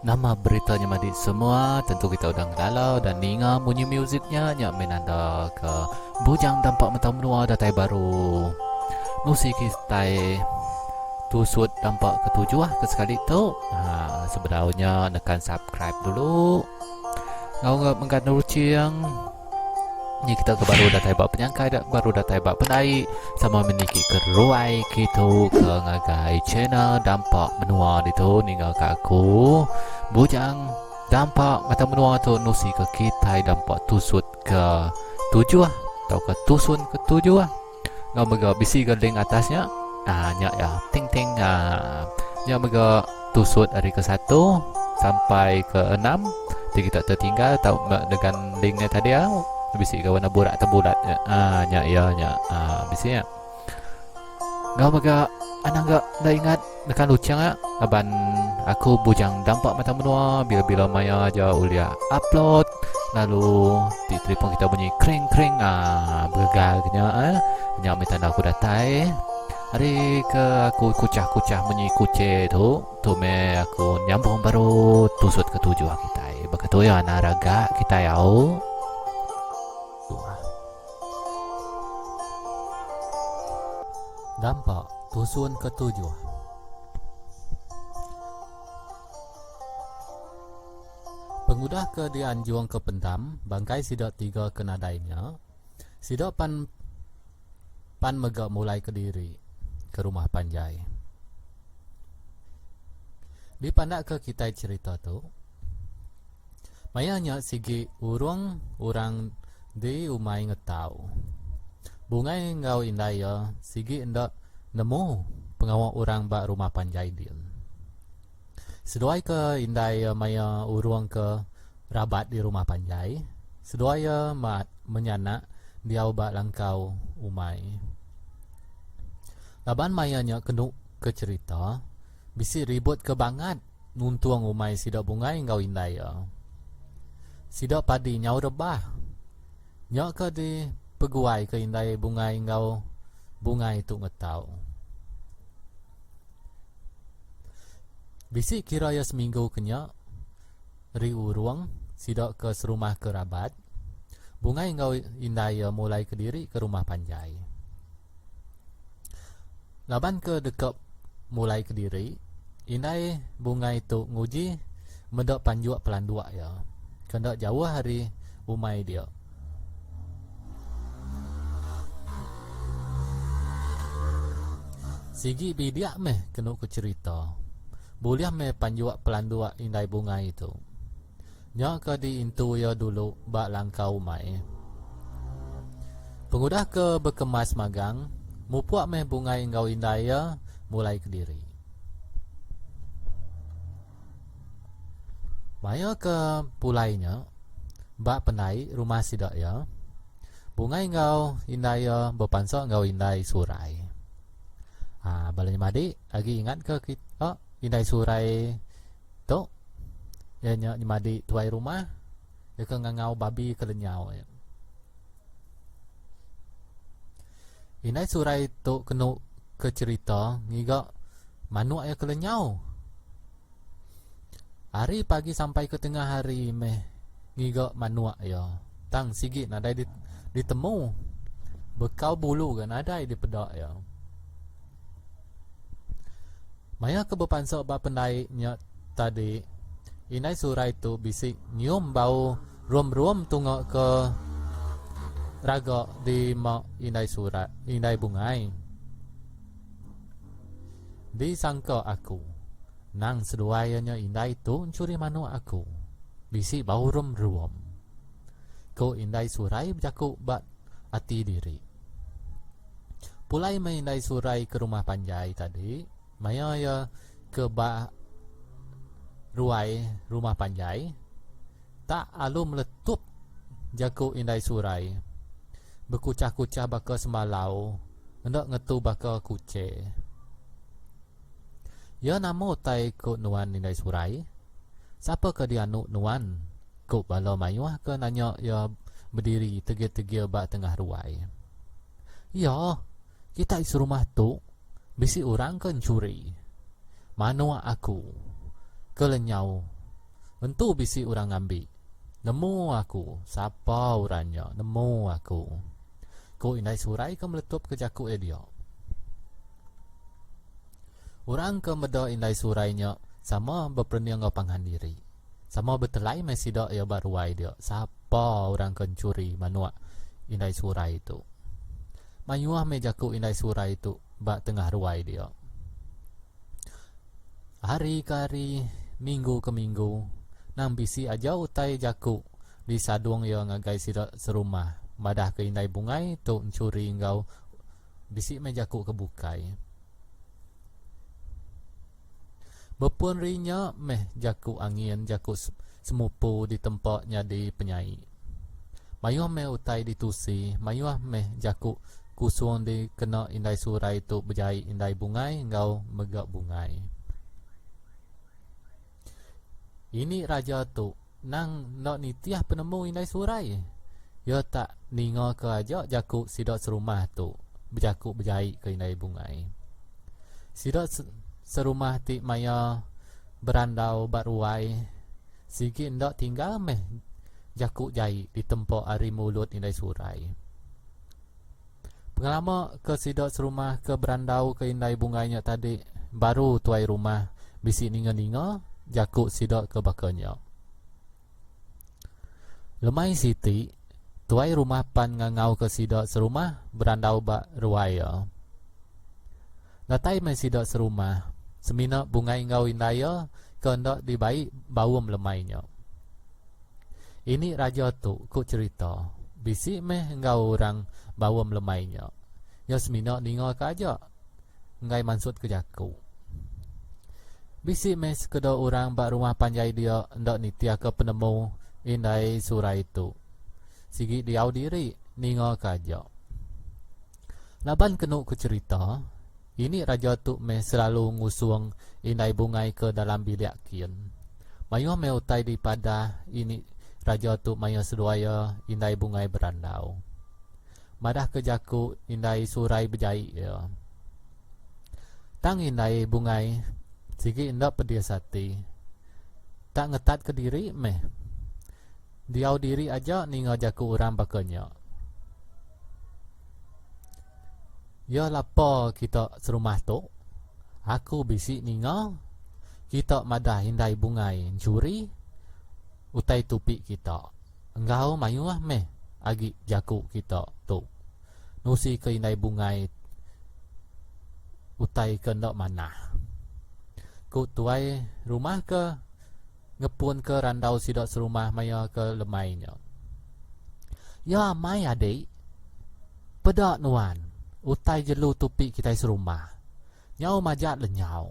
Nama beritanya madi semua tentu kita udah ngelalau dan ninga bunyi musiknya nyak menanda ke bujang dampak mentah menua datai baru nusi kistai tusut dampak ketujuh ke sekali tu sebenarnya nekan subscribe dulu ngau nggak mengkan ruciang ni kita ke baru datai bak penyangkai baru datai bak penai sama meniki ke ruai gitu ke ngagai channel dampak menua itu ninggal ke aku bujang dampak mata menua tu nusi ke kita dampak tusut ke tujuh atau ke tusun ke tujuh ngau mega bisi ke link atasnya nyak ya ting ting nyak mega tusut dari ke satu sampai ke 6 kita tertinggal tahu dengan linknya tadi bisi ke warna bulat atau bulat nyak ya nyak bisi ya ngau mega anak gak dah ingat dekan lucang aban aku bujang dampak mata menua bila-bila maya aja ulia upload lalu di telefon kita bunyi kring kring bergagnya nyak minta aku datai hari ke aku kucah-kucah bunyi kuce tu me aku nyambung baru tusut ketujuh kita begitu ya anak raga kita ya dampak tusun ketujuh. Pengudah ke dianjuang ke pendam bangkai sidak tiga kenadainya sidak pan megak mulai ke diri ke rumah panjai dipandak ke kita cerita tu mayanya sigi urung orang di umai ngetau bungai ngau indaya sigi ndak nemu pengawal orang bak rumah panjai dia seduai ke indai maya urung ke rabat di rumah panjai seduai mat menyanak dia bak langkau umai laban mayanya kenu ke cerita bisi ribut ke bangat nuntuang umai sidak bungai ngau indaya sidak padi nyau rebah nyak ke di peguai ke indai bungai ngau bungai tu ngetau bisi kira ya seminggu kenya ri urung sidak ke serumah kerabat bungai ngau indai mulai ke diri ke rumah panjai laban ke dekat mulai ke diri indai bungai tu nguji mendak panjuak pelandua ya kendak jauh hari umai dia sigi bidiak meh kena ku cerita boleh meh panjuak pelandua indai bunga itu nyak ke di intu ya dulu bak langkau mai pengudah ke berkemas magang mupuak meh bunga ingau indai ya mulai ke diri maya ke pulainya bak penai rumah sidak ya bunga ingau indai ya berpansa ingau indai surai balanya madi lagi ingat ke kita indai surai tu ya nyak madi tuai rumah ya ke ngangau babi kelenyau ya. Indai surai tu kenu ke cerita ngiga manuk ya kelenyau hari pagi sampai ke tengah hari meh ngiga manuk ya tang sigi nadai ditemu bekau bulu kan ada di pedak ya maya ke berpansak bak pendaiknya tadi indai surai tu bisik nyium bau rum-rum tunggu ke raga di mak indai surat indai bungai disangka aku nang seduayanya indai tu curi manu aku bisik bau rum-rum ko indai surai berjaku bak hati diri pulai maindai surai ke rumah panjai tadi maya ya ke bak ruai rumah panjai tak alu meletup jaku indai surai berkucah-kucah baka semalau hendak ngetu baka kuce ya namo tai ko nuan indai surai siapa ke dia nuan ko bala mayuah ke nanya ya berdiri tegir-tegir bak tengah ruai ya kita isi rumah tu bisi orang kan curi manua aku kelenyau Tentu bisi orang ngambil. Nemu aku. Siapa orangnya? Nemu aku. Ko indai surai ke meletup ke jakuk dia. Orang ke meda indai surainya sama berperniang ngapanghan diri. Sama betelai masih dak ya baruai dia. Siapa orang kencuri manua indai surai itu. Mayuah me jakuk indai surai itu bak tengah ruai dia. Hari ke hari, minggu ke minggu, nang bisi aja utai jakuk di sadung ya ngagai sidak serumah. Madah ke indai bungai tu mencuri engkau bisi me jakuk kebukai. Bepun rinya meh jakuk angin, jakuk semupu di tempatnya di penyai. Mayuah meh utai ditusi, mayuah meh jakuk kusuang di kena indai surai tu berjai indai bungai, engkau megak bungai. Ini raja tu nang nak nitiah penemu indai surai. Ya tak ninga ke aja jakuk sidak serumah tu berjakuk berjai ke indai bungai. Sidak serumah ti maya berandau baruai. Sikit ndak tinggal meh jakuk jai di tempat ari mulut indai surai. Pengalaman ke sidak serumah ke berandau ke indai bungainya tadi baru tuai rumah bisi ninga-ninga jakuk sidak ke bakanya. Lemai siti tuai rumah pan ngangau ke sidak serumah berandau bak ruaya. Latai mai sidak serumah semina bungai ngau indaya kendak dibaik bawum lemainya. Ini raja tu ku cerita. Bisi meh ngau orang bawum lemainya. Ya semina ninga ka aja. Ngai maksud ke jakuk. Bisi meh sekedar orang bak rumah panjai dia ndak nitia ke penemu indai surai itu. Sigi diau diri ninga ka aja. Laban kenuk ku cerita. Ini raja tu meh selalu ngusuang indai bungai ke dalam bilik kian. Mayuah meh utai di pada ini raja tu maya seduaya indai bungai berandau. Madah ke jakuk indai surai berjai ya. Tang indai bungai sigi indak pedia sati. Tak ngetat ke diri meh. Diau diri aja ninga jakuk orang bakanya. Ya lapa kita serumah tu. Aku bisi ninga. Kita madah hindai bungai curi. Utai tupik kita. Engkau mayuah meh. Agi jakuk kita tu. Nusi ke hindai bungai. Utai ke ndak mana. Ku tuai rumah ke. Ngepun ke randau sidak serumah maya ke lemainya. Ya mai adik. Pedak nuan. Utai jelu tupi kita serumah. Nyau majat lenyau.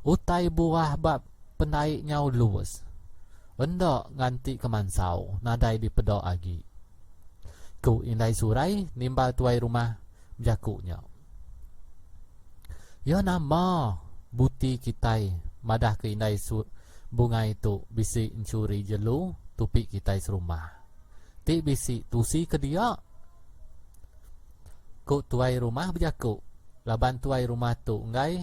Utai buah bab pendaik nyau luas. Endak nganti kemansau. Nadai di pedak agi. Ku indai surai nimbal tuai rumah jakuknya. Ya nama buti kitai madah ke indai bunga itu bisi mencuri jelu tupi kitai serumah. Ti bisi tusi ke dia. Ku tuai rumah berjakuk. Laban tuai rumah tu ngai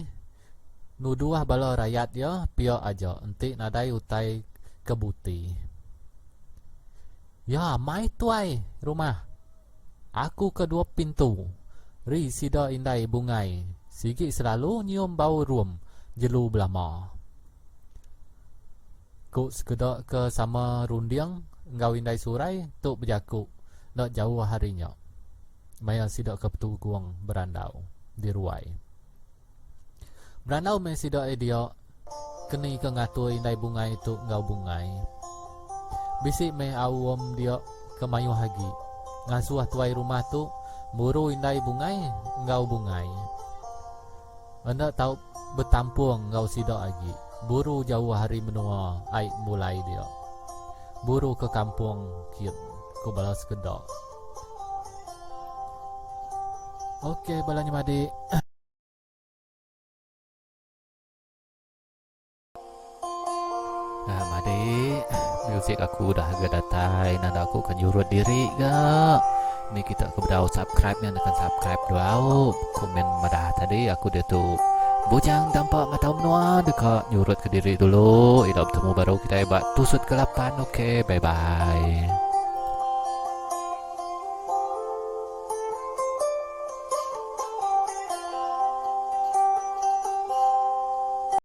nuduah bala rakyat ya pia aja enti nadai utai kebuti. Ya mai tuai rumah. Aku kedua pintu. Ri sida indai bungai. Sigi selalu nyium bau rum jelu belama. Ku sekedak ke sama rundiang ngau indai surai tu berjakuk. Nak jauh harinya. Maya sidak ke petuguang berandau di ruai. Berandau meh sidak dia keni ke ngatur indai bungai itu ngau bungai. Bisi meh awam dia ke mayu hagi. Ngasuah tuai rumah tu muru indai bungai ngau bungai. Anda tahu bertampung ngau sidak lagi. Buru jauh hari menua ai mulai dia. Buru ke kampung kir ku balas kedak. Okey, balanya madi. Nah, madi, musik aku dah agak datai. Nada aku kan jurut diri gak? Ni kita ke bedau subscribe nya, tekan subscribe doau. Komen madah tadi aku dia tu Bujang dampak mata menua dekat nyurut ke diri dulu. Ida bertemu baru kita hebat tusut ke 8. Oke, bye bye.